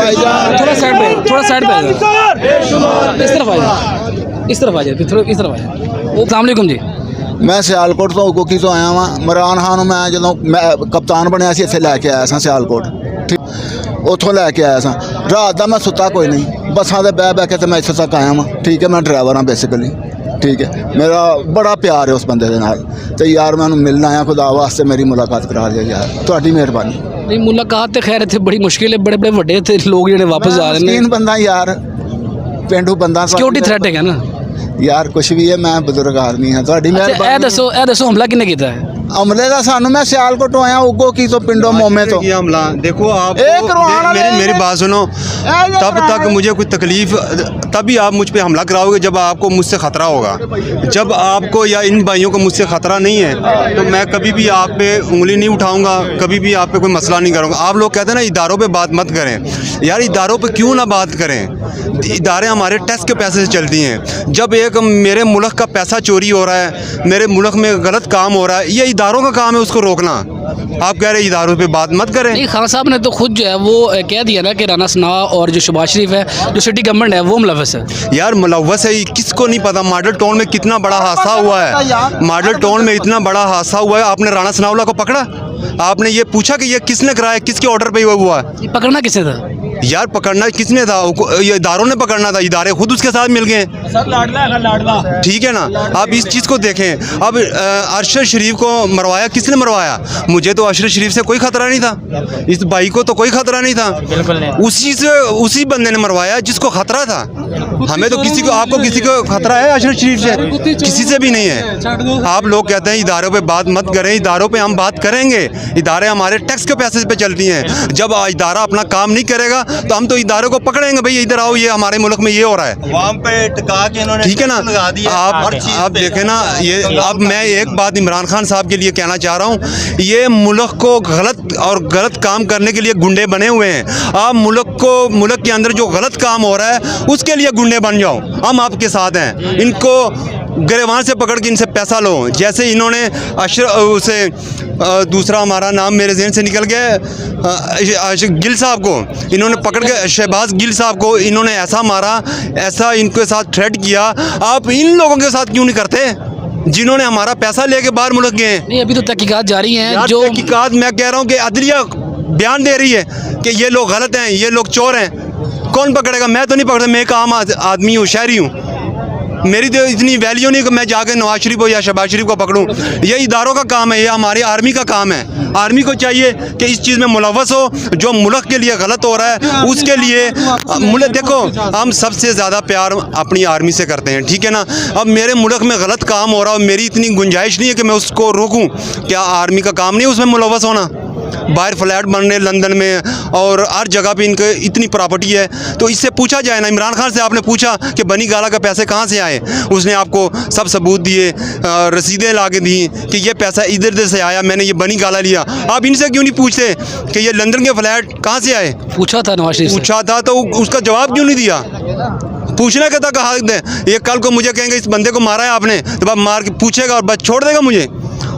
थोड़ा साइड पे, थोड़ा साइड पे आ जाओ, इस तरफ आ जाओ, इस तरफ आ जाओ, थोड़ा इस तरफ आ जाओ। अस्सलाम वालेकुम जी। मैं सियालकोट तो गोकी तो आया वा। इमरान खान मैं जो मैं कप्तान बनया सी इत्थे लैके आया सा सियालकोट, ठीक उतों लैके आया सा। रात का मैं सुता कोई नहीं, बसां दे बह बह के तो मैं इत्थे तक आया वा। ठीक है, मैं ड्राइवर हाँ बेसिकली, ठीक है। मेरा बड़ा प्यार है उस बंदे दे नाल ते यार मैं उन्हें मिलना आया, खुदा वास्ते मेरी मुलाकात करा दिया यार, तुहाडी मेहरबानी। नहीं मुलाकात तो खैर इतने बड़ी मुश्किल है, बड़े बड़े वड्डे थे लोग जो वापस जा रहे हैं। तीन बंदा यार, पेंडू बंदा, सिक्योरिटी थ्रेट है ना यार। कुछ भी है, मैं बुजुर्ग आदमी हाँ, तुहाडी मेहरबानी। ए दसो हमला किन्ने कीता है? हमले का सानू मैं सियालकोट तो आया, उगो की तो पिंडो मोमे तो हमला। देखो आप मेरी बात सुनो, तब तक मुझे कोई तकलीफ, तभी आप मुझ पे हमला कराओगे जब आपको मुझसे ख़तरा होगा। जब आपको या इन भाइयों को मुझसे ख़तरा नहीं है तो मैं कभी भी आप पे उंगली नहीं उठाऊंगा, कभी भी आप पे कोई मसला नहीं करूँगा। आप लोग कहते हैं ना इदारों पे बात मत करें, यार इदारों पे क्यों ना बात करें। इदारे हमारे टैक्स के पैसे से चलती हैं। जब एक मेरे मुल्क का पैसा चोरी हो रहा है, मेरे मुल्क में गलत काम हो रहा है, ये इदारों का काम है उसको रोकना। आप कह रहे हैं इदारों पे बात मत करें। नहीं, खान साहब ने तो खुद जो है वो कह दिया ना कि राना सना और जो शहबाज शरीफ है, जो सिटी गवर्नमेंट है, वो मुलव्वस है। यार मुलव्वस है, किसको नहीं पता। मॉडल टाउन में कितना बड़ा हादसा हुआ है, मॉडल टाउन में इतना बड़ा हादसा हुआ है। आपने राना सनाउल्लाह को पकड़ा? आपने ये पूछा कि ये किसने कराया, किसके ऑर्डर पे हुआ है? पकड़ना किसने था? यार पकड़ना किसने था? ये इदारों ने पकड़ना था, इदारे खुद उसके साथ मिल गए। ठीक है ना, आप इस चीज़ को देखें। अब अरशद शरीफ को मरवाया किसने मरवाया? मुझे तो अरशद शरीफ से कोई खतरा नहीं था, इस भाई को तो कोई खतरा नहीं था। उसी बंदे ने मरवाया जिसको खतरा था। हमें तो किसी को, आपको किसी को खतरा है अरशद शरीफ से? किसी से भी नहीं है। आप लोग कहते हैं इदारों पे बात मत करें, इदारों पे हम बात करेंगे। इदारे हमारे टैक्स के पैसे पे चलती हैं। जब इदारा अपना काम नहीं करेगा तो हम तो इदारों को पकड़ेंगे, भाई इधर आओ, ये हमारे मुल्क में ये हो रहा है, वहाँ पे टिका के इन्होंने, ठीक है ना। आप देखें ना, ये अब मैं एक बात इमरान खान साहब के लिए कहना चाह रहा हूँ, ये मुल्क को गलत काम करने के लिए गुंडे बने हुए हैं। आप मुल्क के अंदर जो गलत काम हो रहा है उसके लिए गुंडे बन जाओ, हम आपके साथ हैं। इनको गिरवान से पकड़ के इनसे पैसा लो, जैसे इन्होंने उसे दूसरा हमारा नाम मेरे ज़हन से निकल गया, गिल साहब को इन्होंने पकड़ के, शहबाज गिल साहब को इन्होंने ऐसा मारा, ऐसा इनके साथ थ्रेट किया। आप इन लोगों के साथ क्यों नहीं करते जिन्होंने हमारा पैसा लेके बाहर मुल्क गए? नहीं, अभी तो तहकीकात जारी हैं। जो तहकीकात, मैं कह रहा हूँ कि अदलिया बयान दे रही है कि ये लोग गलत हैं, ये लोग चोर हैं। कौन पकड़ेगा? मैं तो नहीं पकड़ता, मैं एक आम आदमी हूँ, शहरी हूँ। मेरी तो इतनी वैल्यू नहीं कि मैं जाकर नवाज शरीफ को या शहबाज शरीफ को पकड़ूं। ये इदारों का काम है, ये हमारी आर्मी का काम है। आर्मी को चाहिए कि इस चीज़ में मुलव्वस हो, जो मुल्क के लिए गलत हो रहा है उसके लिए मुल्क, देखो हम सबसे ज़्यादा प्यार अपनी आर्मी से करते हैं, ठीक है ना। अब मेरे मुल्क में गलत काम हो रहा है, मेरी इतनी गुंजाइश नहीं है कि मैं उसको रोकूँ। क्या आर्मी का काम नहीं है उसमें मुलव्वस होना? बाहर फ्लैट बन रहे लंदन में और हर जगह पे इनके इतनी प्रॉपर्टी है, तो इससे पूछा जाए ना। इमरान खान से आपने पूछा कि बनी गाला का पैसे कहाँ से आए? उसने आपको सब सबूत दिए, रसीदें ला के दी कि ये पैसा इधर से आया, मैंने ये बनी गाला लिया। आप इनसे क्यों नहीं पूछते कि ये लंदन के फ्लैट कहाँ से आए? पूछा था नवाज शरीफ, पूछा था तो उसका जवाब क्यों नहीं दिया? पूछने का तक हक है। ये कल को मुझे कहेंगे इस बंदे को मारा है आपने, तो आप मार के पूछेगा और बस छोड़ देगा मुझे?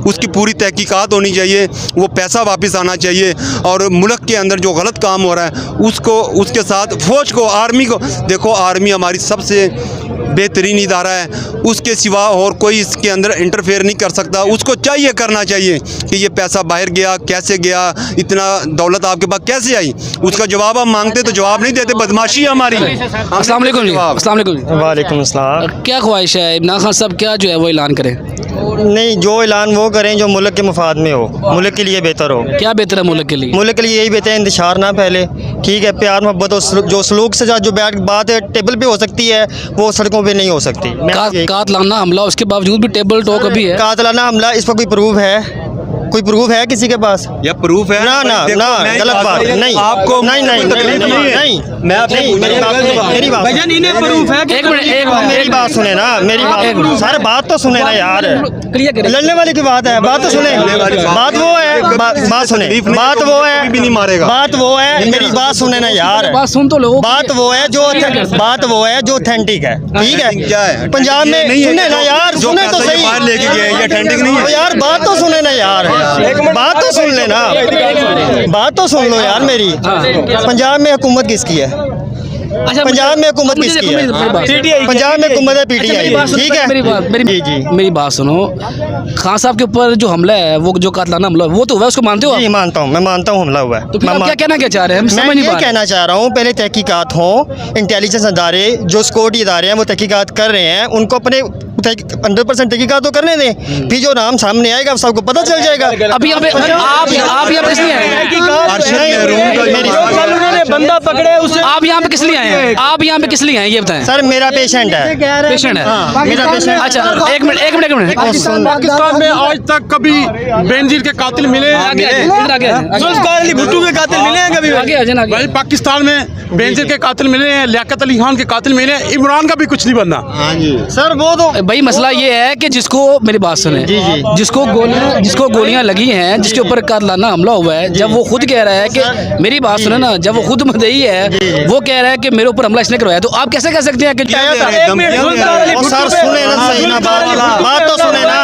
उसकी पूरी तहकीकात होनी चाहिए, वो पैसा वापस आना चाहिए, और मुल्क के अंदर जो गलत काम हो रहा है उसको, उसके साथ फ़ौज को, आर्मी को, देखो आर्मी हमारी सबसे बेहतरीन इदारा है, उसके सिवा और कोई इसके अंदर इंटरफेयर नहीं कर सकता। उसको चाहिए, करना चाहिए कि ये पैसा बाहर गया, कैसे गया, इतना दौलत आपके पास कैसे आई, उसका जवाब आप मांगते तो जवाब नहीं देते, बदमाशी है हमारी। अस्सलाम वालेकुम जी। अस्सलाम वालेकुम। वालेकुम अस्सलाम। क्या ख्वाहिश है इमरान खान साहब, क्या जो है वो ऐलान करें? नहीं, जो ऐलान वो करें जो मुल्क के मफाद में हो, मुल्क के लिए बेहतर हो। क्या बेहतर है मुल्क के लिए? मुल्क के लिए यही बेहतर है, इंतशार ना फैले, ठीक है। प्यार मोहब्बत और जो सलूक से जो बात है टेबल पे हो सकती है, वो सड़कों पे नहीं हो सकती। कातलाना हमला, उसके बावजूद भी टेबल टॉक अभी है। कातलाना हमला, इस पर कोई प्रूफ है? कोई प्रूफ है किसी के पास? या प्रूफ है? ना ना ना, गलत बात नहीं। आपको नहीं नहीं नहीं, मेरी बात सुने ना, मेरी बात, सारे बात तो सुने ना यार। लड़ने वाली की बात है, बात तो सुने। बात वो है, बात सुने, बात वो है, भी नहीं मारेगा, बात वो है, मेरी बात सुने ना यार। बात सुन तो लो। बात वो है जो ऑथेंटिक है, ठीक है। पंजाब में सुने ना यार, जो सुने तो पैसा ये सही। बाहर लेके गए ये टेंडिंग नहीं है। यार बात तो सुने ना यार, बात तो सुन लेना, बात तो सुन लो यार मेरी। पंजाब में हुकूमत किसकी है? अच्छा पंजाब में हुकूमत किसकी है? पंजाब में हुकूमत है पीटीआई, ठीक है। मेरी बात सुनो, खान साहब के ऊपर जो हमला है, वो जो कातलाना हमला वो तो हुआ, उसको मानते हो आप? जी मानता हूँ, मैं मानता हूँ हमला हुआ है। तो फिर आप क्या कहना क्या चाह रहे हैं? हम मैं समझ नहीं ये पा रहे। कहना चाह रहा हूँ, पहले तहकीकात हो, इंटेलिजेंस अदारे जो सिक्योरिटी इदारे हैं वो तहकीकात कर रहे हैं, उनको अपने 100% तहकीकात तो करने दें, फिर जो नाम सामने आएगा सबको पता चल जाएगा। अभी आप यहाँ पे किस लिए आए हैं? उन्होंने बंदा पकड़े उसे। आप यहाँ पे किस लिए आए हैं? आप यहाँ पे किस लिए आए हैं ये बताएं। सर मेरा पेशेंट है, पेशेंट है? मेरा पेशेंट। अच्छा एक मिनट पाकिस्तान में आज तक कभी बेनजीर के कातिल मिले हैं? जुल्फ़िकार अली भुट्टो के कातिल मिले हैं कभी? आगे आ जाना। भाई पाकिस्तान में बेनजीर के कातिल मिले हैं, लियाकत अली खान के कातिल मिले हैं, इमरान का भी कुछ नहीं बनना। सर वो तो भाई मसला ये है कि जिसको मेरी बात सुने, जिसको गोलियां लगी हैं, जिसके ऊपर कातलाना हमला हुआ है, जब वो खुद कह रहा है कि मेरी बात सुने ना, जब वो खुद मुद्दई है, वो कह रहा है कि मेरे ऊपर हमला इसने करवाया, तो आप कैसे कह सकते हैं कि सर सुने ना, सही ना, बात तो सुने ना।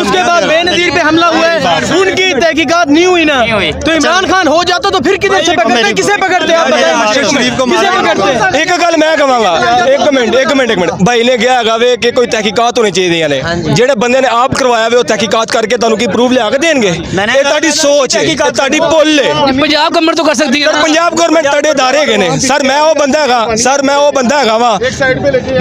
उसके बाद बेनजीर पे हमला हुआ है, उनकी तहकीकात नहीं हुई ना, तो इमरान खान हो जाता तो फिर किधर से पकड़ते, किसे पकड़ते आप बताएं? शरीफ को किसे पकड़ते? एक गल मैं कहांगा, एक मिनट भाई ने कहा हैगा वे कि कोई तहकीकात होनी चाहिए ने, ਜਿਹੜੇ ਬੰਦੇ ਨੇ ਆਪ ਕਰਵਾਇਆ ਵੇ ਉਹ ਤਹਿਕੀਕਾਤ ਕਰਕੇ ਤੁਹਾਨੂੰ ਕੀ ਪ੍ਰੂਫ ਲਿਆ ਕੇ ਦੇਣਗੇ? ਇਹ ਤੁਹਾਡੀ ਸੋਚ ਹੈ, ਇਹ ਤੁਹਾਡੀ ਭੁੱਲ ਹੈ। पंजाब गवर्नमेंट तो कर सकती है ना? ਪੰਜਾਬ ਗਵਰਨਮੈਂਟ ਤੁਹਾਡੇ ਅਦਾਰੇ ਹੈਗੇ ਨੇ ਸਰ। ਮੈਂ ਉਹ ਬੰਦਾ ਹੈਗਾ ਵਾ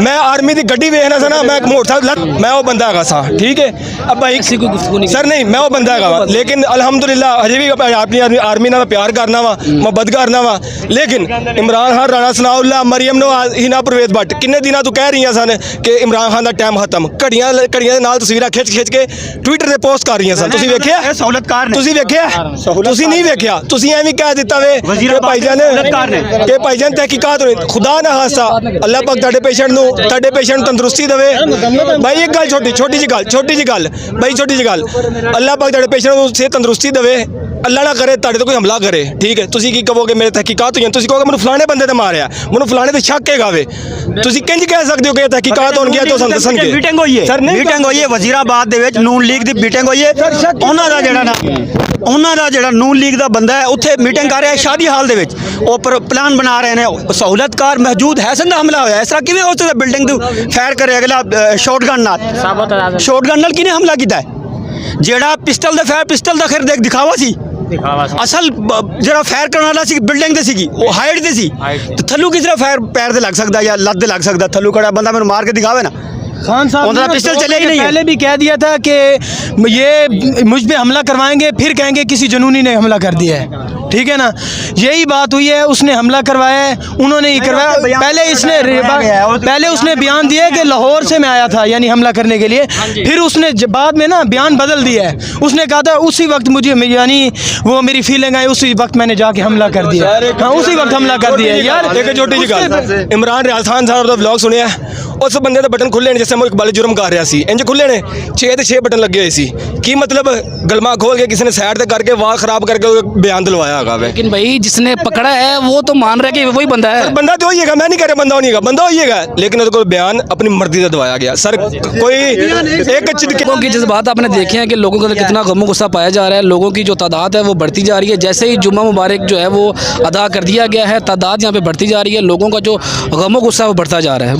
ਮੈਂ ਆਰਮੀ ਦੀ ਗੱਡੀ ਵੇਖਣਾ ਸੀ ਨਾ, ਮੈਂ ਮੋਟਰਸਾਈਕਲ ਮੈਂ ਉਹ ਬੰਦਾ ਹੈਗਾ ਸਾਂ, ਠੀਕ ਹੈ। अब भाई किसी को गुफ्तगू नहीं सर नहीं मैं वो बंदा हैगा वा, लेकिन अल्हम्दुलिल्लाह हजे भी अपनी आर्मी नाल प्यार करना वा, मुहब्बत करना वा, लेकिन इमरान खान, राणा सनाउल्लाह, मरियम नवाज, हिना परवेज भट्ट किन्ने दिनों तो कह रही सन कि इमरान खान का टाइम खत्म, घड़ियां दे नाल तस्वीरां खिच के ट्विटर ते पोस्ट कर रही सन। तुसीं वेखिया? तुसीं वेखिया? तुसीं नहीं वेखिया? तुसीं एवें कह दिता वे कि भाईजान तहकीकात होनी। खुदा ना खासा अल्लाह पाक तुहाडे पेशेंट नूं तंदुरुस्ती देवे। भाई एक गल छोटी जी गल भाई छोटी जी गल, अल्लाह पाक तुहाडे पेशेंट नूं सेहत तंदुरुस्ती देवे, अल्लाह ना करे तुहाडे ते कोई हमला करे, ठीक है। तुसीं की कहोगे मेरे तहकीकात हुई, तुसीं कहोगे मैनूं फलाने बंदे ते मारिया, मैनूं फलाने ते शक हैगा वे। तुसीं किंज कह सकदे हो कि तहकीकात होणगीਆਂ तो ਸਾਨੂੰ ਦੱਸਣਗੇ? ਮੀਟਿੰਗ ਹੋਈ ਹੈ, ਮੀਟਿੰਗ ਹੋਈ ਹੈ ਵਜ਼ੀਰਾਬਾਦ ਦੇ ਵਿੱਚ, ਨੂਨ ਲੀਗ ਦੀ ਮੀਟਿੰਗ ਹੋਈ ਹੈ। ਉਹਨਾਂ ਦਾ ਜਿਹੜਾ ਨੂਨ ਲੀਗ ਦਾ ਬੰਦਾ ਹੈ ਉੱਥੇ ਮੀਟਿੰਗ ਕਰ ਰਿਹਾ ਸ਼ਾਦੀ ਹਾਲ ਦੇ ਵਿੱਚ, ਉਹ ਪਲਾਨ ਬਣਾ ਰਹੇ ਨੇ, ਸਹੂਲਤਕਾਰ ਮੌਜੂਦ ਹੈ। ਸੰਦਾ ਹਮਲਾ ਹੋਇਆ, ਇਸ ਤਰ੍ਹਾਂ ਕਿਵੇਂ ਹੋ ਸਕਦਾ? ਬਿਲਡਿੰਗ ਤੋਂ ਫਾਇਰ ਕਰੇ ਅਗਲਾ ਸ਼ਾਟਗਨ ਨਾਲ ਕਿਹਨੇ ਹਮਲਾ ਕੀਤਾ ਹੈ? ਜਿਹੜਾ ਪਿਸਟਲ ਦਾ ਫਾਇਰ, ਪਿਸਟਲ ਦਾ ਖੈਰ ਦਿਖਾਵਾ ਸੀ, ਅਸਲ ਜਿਹੜਾ ਫਾਇਰ ਕਰਨ ਵਾਲਾ ਸੀ ਬਿਲਡਿੰਗ ਤੇ ਸੀਗੀ, ਉਹ ਹਾਈਟ ਤੇ ਸੀ, ਤੇ ਥੱਲੂ ਕਿਸ ਤਰ੍ਹਾਂ ਫਾਇਰ ਪੈਰ ਤੇ ਲੱਗ ਸਕਦਾ ਜਾਂ ਲੱਤ ਤੇ ਲੱਗ ਸਕਦਾ? ਥੱਲੂ खड़ा ਬੰਦਾ ਮੈਨੂੰ ਮਾਰ ਕੇ ਦਿਖਾਵੇ ਨਾ। खान साहब ने पिस्टल चले ही नहीं है। पहले भी कह दिया था कि ये मुझ पे हमला करवाएंगे, फिर कहेंगे किसी जुनूनी ने हमला कर दिया है, ठीक है ना? यही बात हुई है, उसने हमला करवाया है, उन्होंने ही करवाया। पहले उसने बयान दिया कि लाहौर से मैं आया था, यानी हमला करने के लिए, फिर उसने बाद में ना बयान बदल दिया है। उसने कहा था उसी वक्त मुझे, यानी वो मेरी फीलिंग आई, उसी वक्त मैंने जाके हमला कर दिया। हाँ उसी वक्त हमला कर दिया यार। एक छोटी जी गल, इमरान रियाज खान साहब का व्लॉग सुनिया, उस बंदे के बटन खुले ने जिससे इकबाल जुर्म कर रहा सी, इंज खुले ने 6 ते 6 बटन लगे हुए सी। की मतलब गलमा खोल के किसी ने साइड ते करके वाह खराब करके बयान दिलवाया होगा वे। लेकिन भाई जिसने पकड़ा है वो तो मान रहा है कि वही बंदा है। बंदा तो होइएगा, मैं नहीं कह रहा बंदा होइएगा, बंदा होइएगा, लेकिन उसको बयान अपनी मर्जी से दवाया गया। सर कोई एक लोगों की जज्बात आपने देखे हैं कि लोगों का कितना गम गुस्सा पाया जा रहा है, लोगों की जो तादाद है वो बढ़ती जा रही है। जैसे ही जुम्मा मुबारक जो है वो अदा कर दिया गया है, तादाद यहाँ पे बढ़ती जा रही है, लोगों का जो गम गुस्सा है वो बढ़ता जा रहा है।